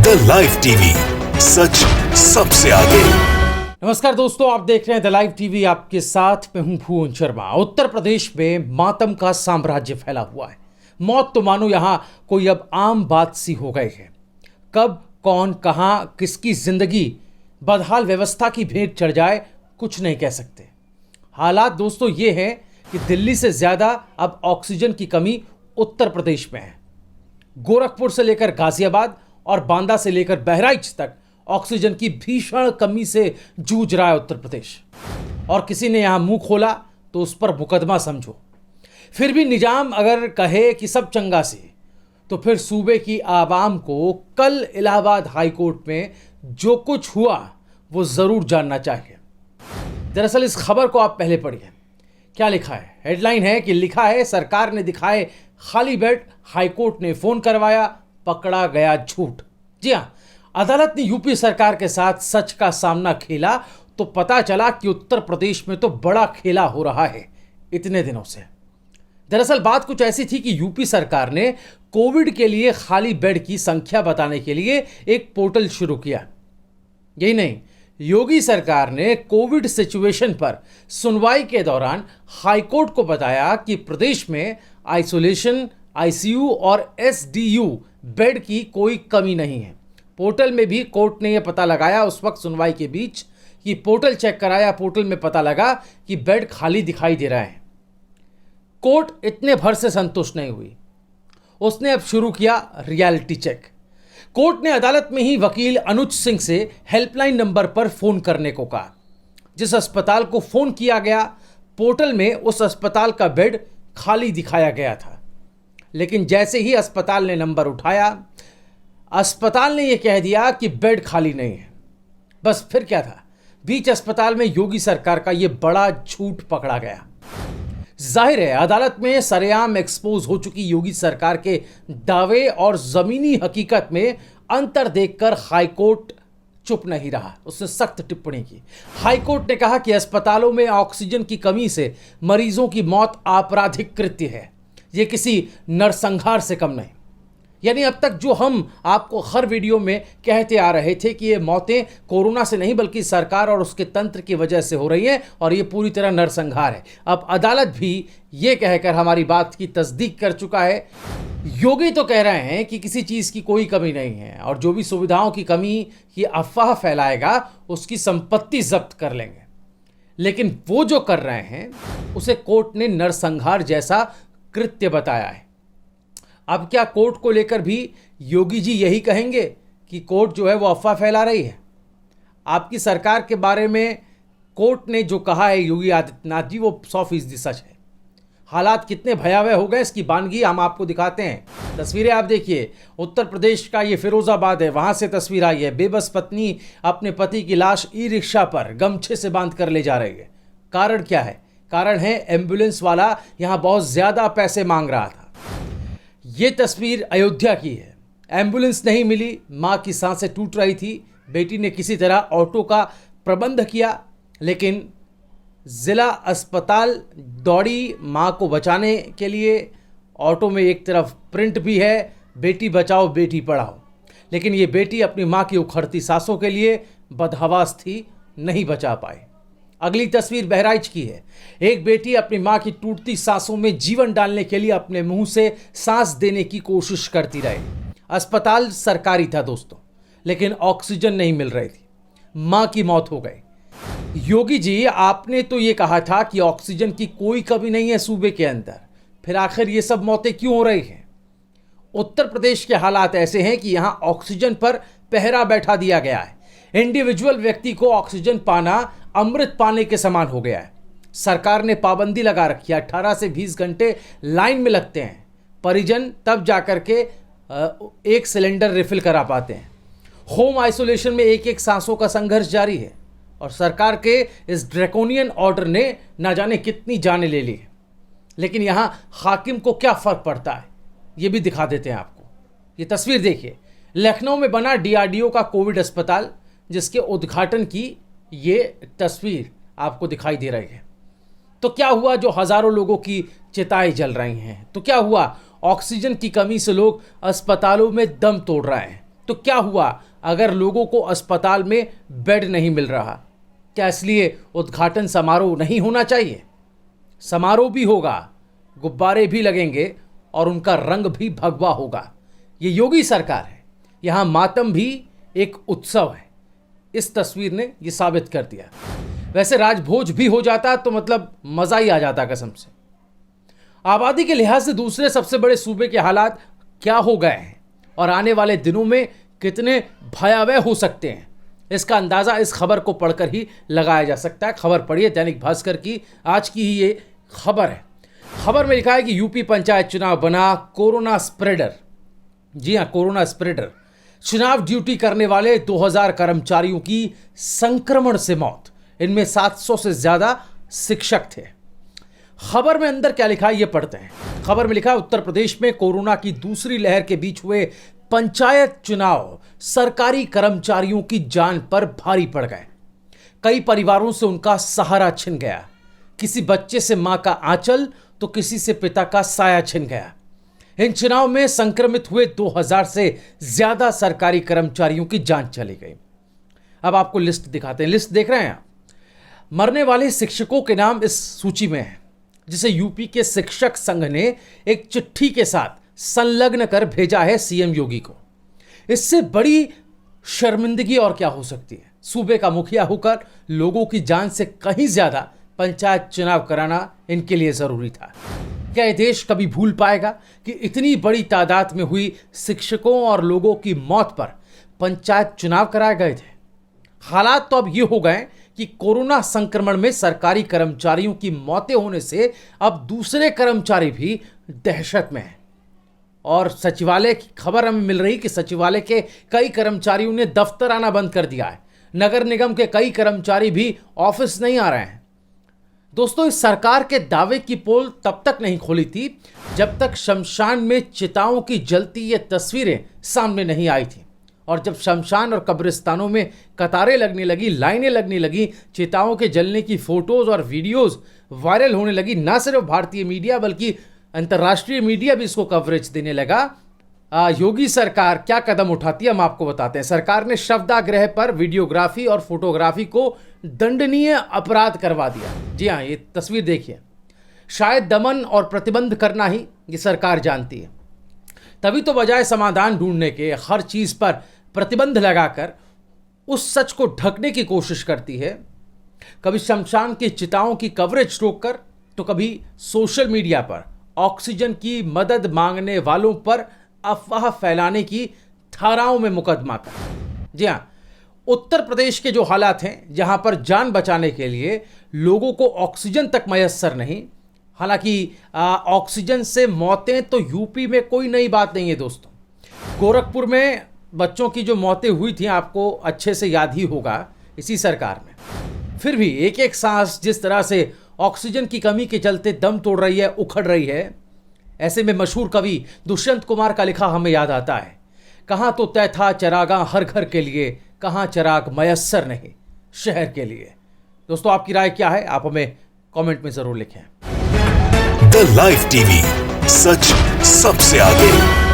The live TV, सच सबसे आगे। नमस्कार दोस्तों, आप देख रहे हैं द लाइव टीवी। आपके साथ मैं हूं भुवन शर्मा। उत्तर प्रदेश में मातम का साम्राज्य फैला हुआ है। मौत तो मानो यहां कोई अब आम बात सी हो गई है। कब कौन कहां किसकी जिंदगी बदहाल व्यवस्था की भेंट चढ़ जाए, कुछ नहीं कह सकते। हालात दोस्तों ये हैं कि दिल्ली से ज्यादा अब ऑक्सीजन की कमी उत्तर प्रदेश में है। गोरखपुर से लेकर गाजियाबाद और बांदा से लेकर बहराइच तक ऑक्सीजन की भीषण कमी से जूझ रहा है उत्तर प्रदेश। और किसी ने यहां मुंह खोला तो उस पर मुकदमा समझो। फिर भी निजाम अगर कहे कि सब चंगा से, तो फिर सूबे की आवाम को कल इलाहाबाद हाई कोर्ट में जो कुछ हुआ वो जरूर जानना चाहिए। दरअसल इस खबर को आप पहले पढ़िए। क्या लिखा है? हेडलाइन है कि लिखा है, सरकार ने दिखाए खाली बेड, हाईकोर्ट ने फोन करवाया, पकड़ा गया झूठ। जी हां, अदालत ने यूपी सरकार के साथ सच का सामना खेला तो पता चला कि उत्तर प्रदेश में तो बड़ा खेला हो रहा है इतने दिनों से। दरअसल बात कुछ ऐसी थी कि यूपी सरकार ने कोविड के लिए खाली बेड की संख्या बताने के लिए एक पोर्टल शुरू किया। यही नहीं, योगी सरकार ने कोविड सिचुएशन पर सुनवाई के दौरान हाईकोर्ट को बताया कि प्रदेश में आइसोलेशन, आईसीयू और एसडीयू बेड की कोई कमी नहीं है। पोर्टल में भी कोर्ट ने यह पता लगाया उस वक्त सुनवाई के बीच कि पोर्टल चेक कराया, पोर्टल में पता लगा कि बेड खाली दिखाई दे रहा है। कोर्ट इतने भर से संतुष्ट नहीं हुई, उसने अब शुरू किया रियलिटी चेक। कोर्ट ने अदालत में ही वकील अनुज सिंह से हेल्पलाइन नंबर पर फोन करने को कहा। जिस अस्पताल को फोन किया गया, पोर्टल में उस अस्पताल का बेड खाली दिखाया गया था। लेकिन जैसे ही अस्पताल ने नंबर उठाया, अस्पताल ने यह कह दिया कि बेड खाली नहीं है। बस फिर क्या था, बीच अस्पताल में योगी सरकार का यह बड़ा झूठ पकड़ा गया। जाहिर है अदालत में सरेआम एक्सपोज हो चुकी योगी सरकार के दावे और जमीनी हकीकत में अंतर देखकर हाईकोर्ट चुप नहीं रहा, उसने सख्त टिप्पणी की। हाईकोर्ट ने कहा कि अस्पतालों में ऑक्सीजन की कमी से मरीजों की मौत आपराधिक कृत्य है, यह किसी नरसंहार से कम नहीं। यानी अब तक जो हम आपको हर वीडियो में कहते आ रहे थे कि ये मौतें कोरोना से नहीं बल्कि सरकार और उसके तंत्र की वजह से हो रही हैं और ये पूरी तरह नरसंहार है, अब अदालत भी ये कहकर हमारी बात की तस्दीक कर चुका है। योगी तो कह रहे हैं कि किसी चीज़ की कोई कमी नहीं है और जो भी सुविधाओं की कमी की अफवाह फैलाएगा उसकी संपत्ति जब्त कर लेंगे। लेकिन वो जो कर रहे हैं उसे कोर्ट ने नरसंहार जैसा कृत्य बताया है। अब क्या कोर्ट को लेकर भी योगी जी यही कहेंगे कि कोर्ट जो है वो अफवाह फैला रही है? आपकी सरकार के बारे में कोर्ट ने जो कहा है योगी आदित्यनाथ जी, वो 100% सच है। हालात कितने भयावह हो गए इसकी बानगी हम आपको दिखाते हैं। तस्वीरें आप देखिए, उत्तर प्रदेश का ये फिरोजाबाद है, वहाँ से तस्वीर आई है। बेबस पत्नी अपने पति की लाश ई रिक्शा पर गमछे से बांध कर ले जा रही है। कारण क्या है? कारण है एम्बुलेंस वाला यहाँ बहुत ज़्यादा पैसे मांग रहा था। ये तस्वीर अयोध्या की है। एम्बुलेंस नहीं मिली, माँ की सांसें टूट रही थी। बेटी ने किसी तरह ऑटो का प्रबंध किया, लेकिन ज़िला अस्पताल दौड़ी माँ को बचाने के लिए। ऑटो में एक तरफ प्रिंट भी है, बेटी बचाओ बेटी पढ़ाओ, लेकिन ये बेटी अपनी माँ की उखड़ती सांसों के लिए बदहवास थी, नहीं बचा पाई। अगली तस्वीर बहराइच की है। एक बेटी अपनी मां की टूटती सांसों में जीवन डालने के लिए अपने मुंह से सांस देने की कोशिश करती रही। अस्पताल सरकारी था दोस्तों, लेकिन ऑक्सीजन नहीं मिल रही थी, मां की मौत हो गई। योगी जी, आपने तो ये कहा था कि ऑक्सीजन की कोई कमी नहीं है सूबे के अंदर, फिर आखिर ये सब मौतें क्यों हो रही हैं? उत्तर प्रदेश के हालात ऐसे हैं कि यहां ऑक्सीजन पर पहरा बैठा दिया गया है। इंडिविजुअल व्यक्ति को ऑक्सीजन पाना अमृत पाने के समान हो गया है। सरकार ने पाबंदी लगा रखी है, 18 से 20 घंटे लाइन में लगते हैं परिजन, तब जाकर के एक सिलेंडर रिफिल करा पाते हैं। होम आइसोलेशन में एक एक सांसों का संघर्ष जारी है और सरकार के इस ड्रैकोनियन ऑर्डर ने ना जाने कितनी जानें ले ली है। लेकिन यहाँ हाकिम को क्या फर्क पड़ता है, ये भी दिखा देते हैं आपको। ये तस्वीर देखिए, लखनऊ में बना डीआरडीओ का कोविड अस्पताल, जिसके उद्घाटन की ये तस्वीर आपको दिखाई दे रही है। तो क्या हुआ जो हजारों लोगों की चिताएं जल रही हैं? तो क्या हुआ ऑक्सीजन की कमी से लोग अस्पतालों में दम तोड़ रहे हैं? तो क्या हुआ अगर लोगों को अस्पताल में बेड नहीं मिल रहा? क्या इसलिए उद्घाटन समारोह नहीं होना चाहिए? समारोह भी होगा, गुब्बारे भी लगेंगे और उनका रंग भी भगवा होगा। ये योगी सरकार है, यहाँ मातम भी एक उत्सव है। इस तस्वीर ने ये साबित कर दिया। वैसे राजभोज भी हो जाता तो मतलब मजा ही आ जाता कसम से। आबादी के लिहाज से दूसरे सबसे बड़े सूबे के हालात क्या हो गए हैं और आने वाले दिनों में कितने भयावह हो सकते हैं, इसका अंदाजा इस खबर को पढ़कर ही लगाया जा सकता है। खबर पढ़िए दैनिक भास्कर की, आज की ही ये खबर है। खबर में लिखा है कि यूपी पंचायत चुनाव बना कोरोना स्प्रेडर। जी हां, कोरोना स्प्रेडर। चुनाव ड्यूटी करने वाले 2000 कर्मचारियों की संक्रमण से मौत, इनमें 700 से ज्यादा शिक्षक थे। खबर में अंदर क्या लिखा है ये पढ़ते हैं। खबर में लिखा है उत्तर प्रदेश में कोरोना की दूसरी लहर के बीच हुए पंचायत चुनाव सरकारी कर्मचारियों की जान पर भारी पड़ गए। कई परिवारों से उनका सहारा छिन गया। किसी बच्चे से मां का आंचल तो किसी से पिता का साया छिन गया। इन चुनाव में संक्रमित हुए 2000 से ज्यादा सरकारी कर्मचारियों की जान चली गई। अब आपको लिस्ट दिखाते हैं। लिस्ट देख रहे हैं आप? मरने वाले शिक्षकों के नाम इस सूची में है, जिसे यूपी के शिक्षक संघ ने एक चिट्ठी के साथ संलग्न कर भेजा है सीएम योगी को। इससे बड़ी शर्मिंदगी और क्या हो सकती है? सूबे का मुखिया होकर लोगों की जान से कहीं ज्यादा पंचायत चुनाव कराना इनके लिए जरूरी था। क्या यह देश कभी भूल पाएगा कि इतनी बड़ी तादाद में हुई शिक्षकों और लोगों की मौत पर पंचायत चुनाव कराए गए थे? हालात तो अब ये हो गए कि कोरोना संक्रमण में सरकारी कर्मचारियों की मौतें होने से अब दूसरे कर्मचारी भी दहशत में हैं। और सचिवालय की खबर हमें मिल रही कि सचिवालय के कई कर्मचारियों ने दफ्तर आना बंद कर दिया है। नगर निगम के कई कर्मचारी भी ऑफिस नहीं आ रहे हैं। दोस्तों, इस सरकार के दावे की पोल तब तक नहीं खोली थी जब तक शमशान में चिताओं की जलती ये तस्वीरें सामने नहीं आई थी। और जब शमशान और कब्रिस्तानों में कतारें लगने लगी, लाइनें लगने लगी, चिताओं के जलने की फोटोज और वीडियोज वायरल होने लगी, ना सिर्फ भारतीय मीडिया बल्कि अंतर्राष्ट्रीय मीडिया भी इसको कवरेज देने लगा। योगी सरकार क्या कदम उठाती है हम आपको बताते हैं। सरकार ने शवदाह पर वीडियोग्राफी और फोटोग्राफी को दंडनीय अपराध करवा दिया। जी हाँ, ये तस्वीर देखिए। शायद दमन और प्रतिबंध करना ही ये सरकार जानती है। तभी तो बजाय समाधान ढूंढने के हर चीज पर प्रतिबंध लगाकर उस सच को ढकने की कोशिश करती है। कभी शमशान की चिताओं की कवरेज रोककर तो कभी सोशल मीडिया पर ऑक्सीजन की मदद मांगने वालों पर अफवाह फैलाने की धाराओं में मुकदमा कर। जी हाँ, उत्तर प्रदेश के जो हालात हैं, जहां पर जान बचाने के लिए लोगों को ऑक्सीजन तक मयस्सर नहीं, हालांकि ऑक्सीजन से मौतें तो यूपी में कोई नई बात नहीं है दोस्तों। गोरखपुर में बच्चों की जो मौतें हुई थी आपको अच्छे से याद ही होगा इसी सरकार में। फिर भी एक एक सांस जिस तरह से ऑक्सीजन की कमी के चलते दम तोड़ रही है, उखड़ रही है, ऐसे में मशहूर कवि दुष्यंत कुमार का लिखा हमें याद आता है, कहाँ तो तय था चरागा हर घर के लिए, कहाँ चराग मयस्सर नहीं शहर के लिए। दोस्तों, आपकी राय क्या है? आप हमें कमेंट में जरूर लिखें। द लाइव टीवी, सच सबसे आगे।